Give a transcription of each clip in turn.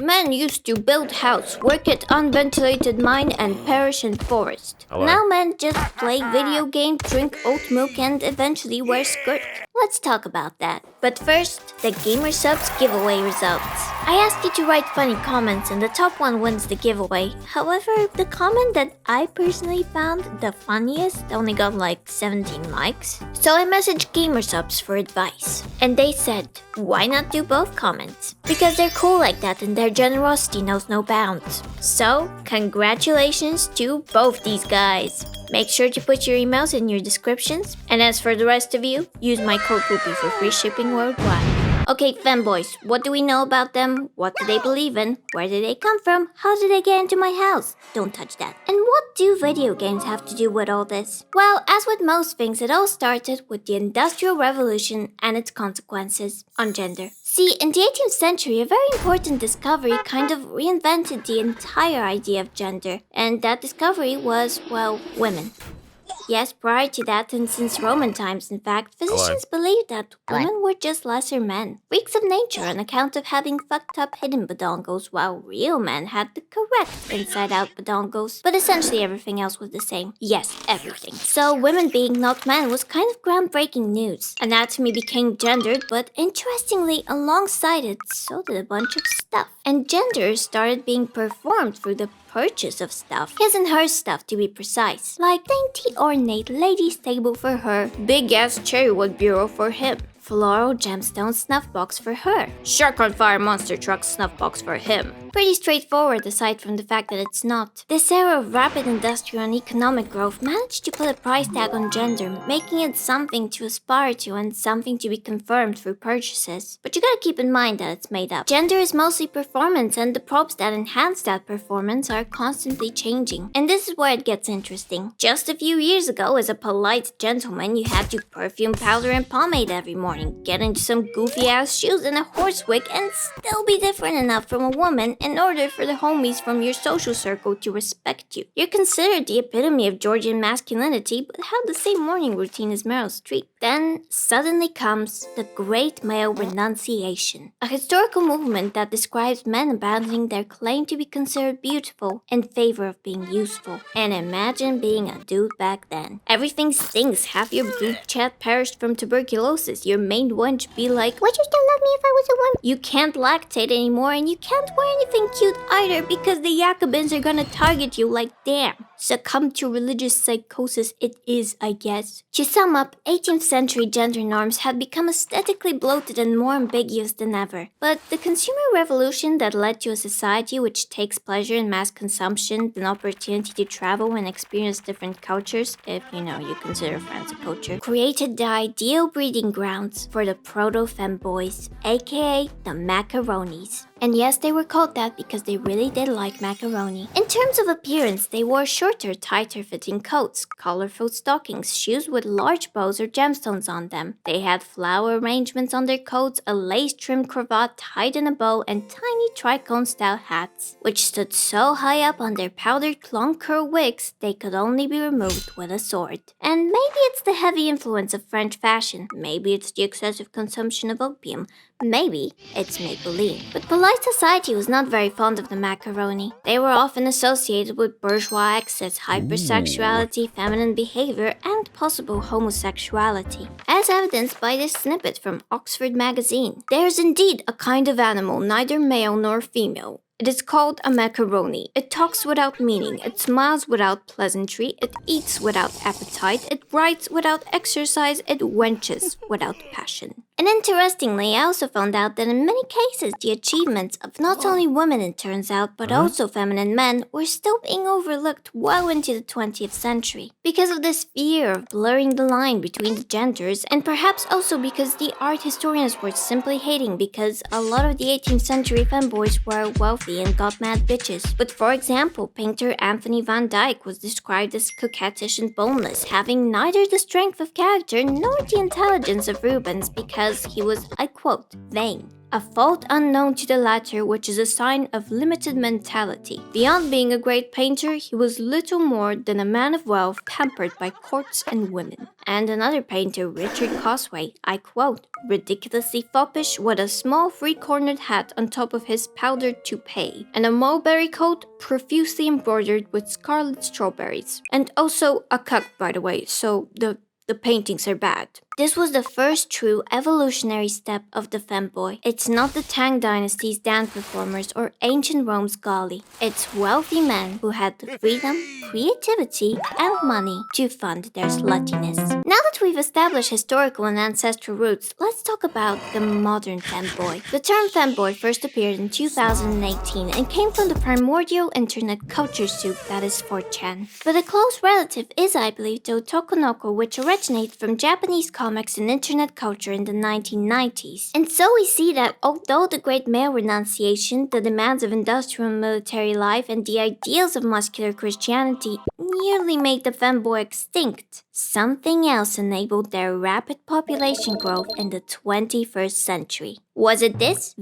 Men used to build house, work at unventilated mine, and perish in forest. Now men just play video games, drink oat milk, and eventually wear skirt. Let's talk about that. But first, the Gamer Subs giveaway results. I asked you to write funny comments and the top one wins the giveaway. However, the comment that I personally found the funniest only got like 17 likes. So I messaged Gamer Subs for advice. And they said, why not do both comments? Because they're cool like that and their generosity knows no bounds. So, congratulations to both these guys. Make sure to put your emails in your descriptions. And as for the rest of you, use my code poopie for free shipping worldwide. Okay, femboys, what do we know about them? What do they believe in? Where did they come from? How did they get into my house? Don't touch that. And what do video games have to do with all this? Well, as with most things, it all started with the Industrial Revolution and its consequences on gender. See, in the 18th century, a very important discovery kind of reinvented the entire idea of gender. And that discovery was, well, women. Yes, prior to that, and since Roman times, in fact, physicians believed that women were just lesser men, freaks of nature on account of having fucked up hidden badongos, while real men had the correct inside-out badongos. But essentially everything else was the same. Yes, everything. So women being not men was kind of groundbreaking news. Anatomy became gendered, but interestingly, alongside it, so did a bunch of stuff. And gender started being performed through the purchase of stuff. His and her stuff, to be precise. Like dainty ornate lady's table for her, big-ass cherrywood bureau for him, floral gemstone snuff box for her, shark on fire monster truck snuff box for him. Pretty straightforward aside from the fact that it's not. This era of rapid industrial and economic growth managed to put a price tag on gender, making it something to aspire to and something to be confirmed through purchases. But you gotta keep in mind that it's made up. Gender is mostly performance and the props that enhance that performance are constantly changing. And this is where it gets interesting. Just a few years ago, as a polite gentleman, you had to perfume, powder, and pomade every morning, get into some goofy-ass shoes and a horse wig, and still be different enough from a woman in order for the homies from your social circle to respect you. You're considered the epitome of Georgian masculinity, but had the same morning routine as Meryl Streep. Then suddenly comes the Great Male Renunciation, a historical movement that describes men abandoning their claim to be considered beautiful in favor of being useful. And imagine being a dude back then. Everything stinks, half your group chat perished from tuberculosis, your main wench be like, would you still love me if I was a woman? You can't lactate anymore and you can't wear anything cute either because the Jacobins are gonna target you like damn. Succumb to religious psychosis it is, I guess. To sum up, 18th century gender norms had become aesthetically bloated and more ambiguous than ever. But the consumer revolution that led to a society which takes pleasure in mass consumption, an opportunity to travel and experience different cultures, if you consider France a culture, created the ideal breeding grounds for the proto-femboys, aka the macaronis. And yes, they were called that because they really did like macaroni. In terms of appearance, they wore shorter, tighter fitting coats, colorful stockings, shoes with large bows or gemstones on them. They had flower arrangements on their coats, a lace-trimmed cravat tied in a bow, and tiny tricone-style hats, which stood so high up on their powdered long curl wigs they could only be removed with a sword. And maybe it's the heavy influence of French fashion, maybe it's the excessive consumption of opium, maybe it's Maybelline. But polite society was not very fond of the macaroni. They were often associated with bourgeois excess, hypersexuality, feminine behavior, and possible homosexuality. As evidenced by this snippet from Oxford magazine. There is indeed a kind of animal, neither male nor female. It is called a macaroni. It talks without meaning, it smiles without pleasantry, it eats without appetite, it writes without exercise, it wenches without passion. And interestingly, I also found out that in many cases, the achievements of not only women, it turns out, but also feminine men were still being overlooked well into the 20th century. Because of this fear of blurring the line between the genders, and perhaps also because the art historians were simply hating because a lot of the 18th century femboys were wealthy and got mad bitches. But for example, painter Anthony van Dyck was described as coquettish and boneless, having neither the strength of character nor the intelligence of Rubens because he was, I quote, vain. a fault unknown to the latter, which is a sign of limited mentality. Beyond being a great painter, he was little more than a man of wealth pampered by courts and women. And another painter, Richard Cosway, I quote, ridiculously foppish with a small three-cornered hat on top of his powdered toupee, and a mulberry coat profusely embroidered with scarlet strawberries. And also a cuck, by the way, so the paintings are bad. This was the first true evolutionary step of the femboy. It's not the Tang Dynasty's dance performers or ancient Rome's Galli. It's wealthy men who had the freedom, creativity, and money to fund their sluttiness. Now that we've established historical and ancestral roots, let's talk about the modern femboy. The term femboy first appeared in 2018 and came from the primordial internet culture soup that is 4chan. But a close relative is, I believe, the Otokonoko, which originated from Japanese comics and internet culture in the 1990s. And so we see that although the great male renunciation, the demands of industrial and military life, and the ideals of muscular Christianity nearly made the femboy extinct, something else enabled their rapid population growth in the 21st century. Was it this?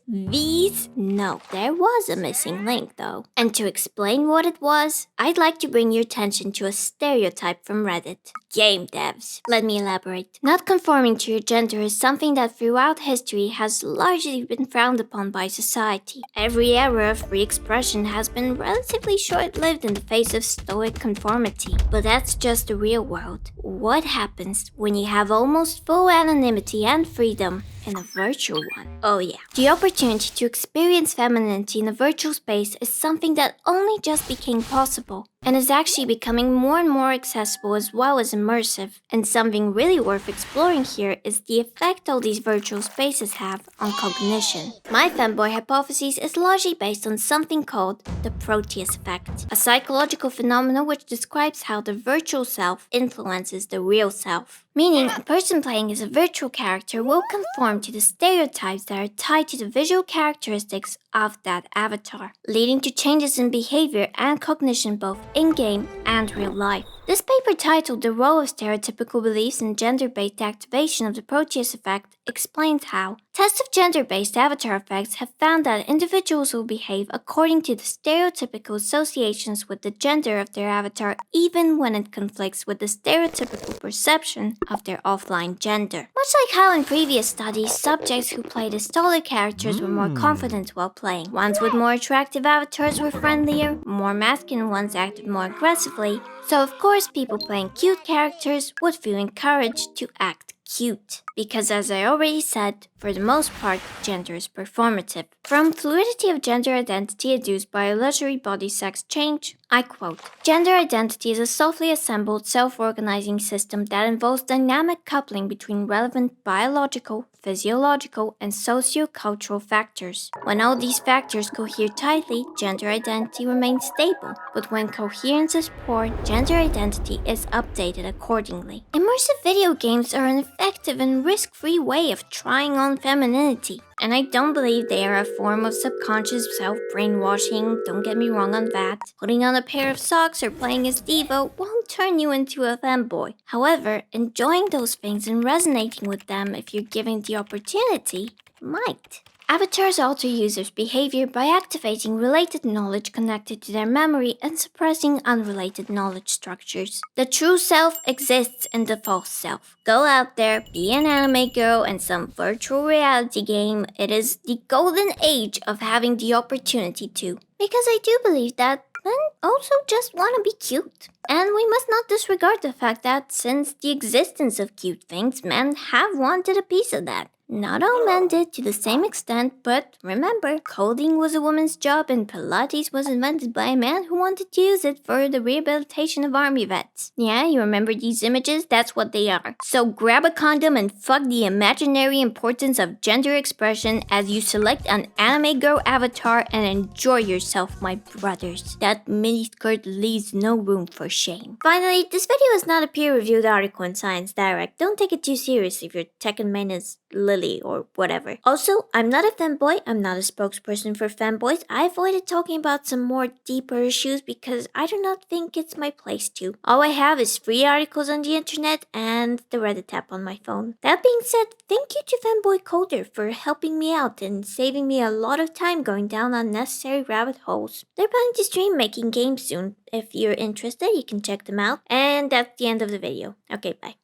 These? No, there was a missing link though. And to explain what it was, I'd like to bring your attention to a stereotype from Reddit. Game devs. Let me elaborate. Not conforming to your gender is something that throughout history has largely been frowned upon by society. Every era of free expression has been relatively short-lived in the face of stoic conformity. But that's just the real world. What happens when you have almost full anonymity and freedom in a virtual one? Oh yeah. The opportunity to experience femininity in a virtual space is something that only just became possible and is actually becoming more and more accessible as well as immersive. And something really worth exploring here is the effect all these virtual spaces have on cognition. My femboy hypothesis is largely based on something called the Proteus effect, a psychological phenomenon which describes how the virtual self influences the real self. Meaning, a person playing as a virtual character will conform to the stereotypes that are tied to the visual characteristics of that avatar, leading to changes in behavior and cognition both in-game and real life. This paper, titled The Role of Stereotypical Beliefs in Gender-Based Activation of the Proteus Effect, explains how tests of gender-based avatar effects have found that individuals will behave according to the stereotypical associations with the gender of their avatar even when it conflicts with the stereotypical perception of their offline gender. Much like how in previous studies, subjects who played as taller characters were more confident while playing. Ones with more attractive avatars were friendlier, more masculine ones acted more aggressively. So of course people playing cute characters would feel encouraged to act cute. Because as I already said, for the most part, gender is performative. From fluidity of gender identity adduced by illusory body sex change, I quote, "Gender identity is a softly assembled, self-organizing system that involves dynamic coupling between relevant biological, physiological, and socio-cultural factors. When all these factors cohere tightly, gender identity remains stable, but when coherence is poor, gender identity is updated accordingly." Immersive video games are an effective and risk-free way of trying on femininity. And I don't believe they are a form of subconscious self-brainwashing, don't get me wrong on that. Putting on a pair of socks or playing as Devo won't turn you into a femboy. However, enjoying those things and resonating with them if you're given the opportunity might. Avatars alter users' behavior by activating related knowledge connected to their memory and suppressing unrelated knowledge structures. The true self exists in the false self. Go out there, be an anime girl in some virtual reality game. It is the golden age of having the opportunity to. Because I do believe that men also just want to be cute. And we must not disregard the fact that since the existence of cute things, men have wanted a piece of that. Not all men did to the same extent, but remember, coding was a woman's job and Pilates was invented by a man who wanted to use it for the rehabilitation of army vets. Yeah, you remember these images? That's what they are. So grab a condom and fuck the imaginary importance of gender expression as you select an anime girl avatar and enjoy yourself, my brothers. That miniskirt leaves no room for shame. Finally, this video is not a peer-reviewed article in Science Direct. Don't take it too seriously if your Tekken main is Lily or whatever. Also, I'm not a femboy. I'm not a spokesperson for femboys. I avoided talking about some more deeper issues because I do not think it's my place to. All I have is free articles on the internet and the Reddit app on my phone. That being said, thank you to Femboy Coder for helping me out and saving me a lot of time going down unnecessary rabbit holes. They're planning to stream making games soon. If you're interested, you can check them out. And that's the end of the video. Okay, bye.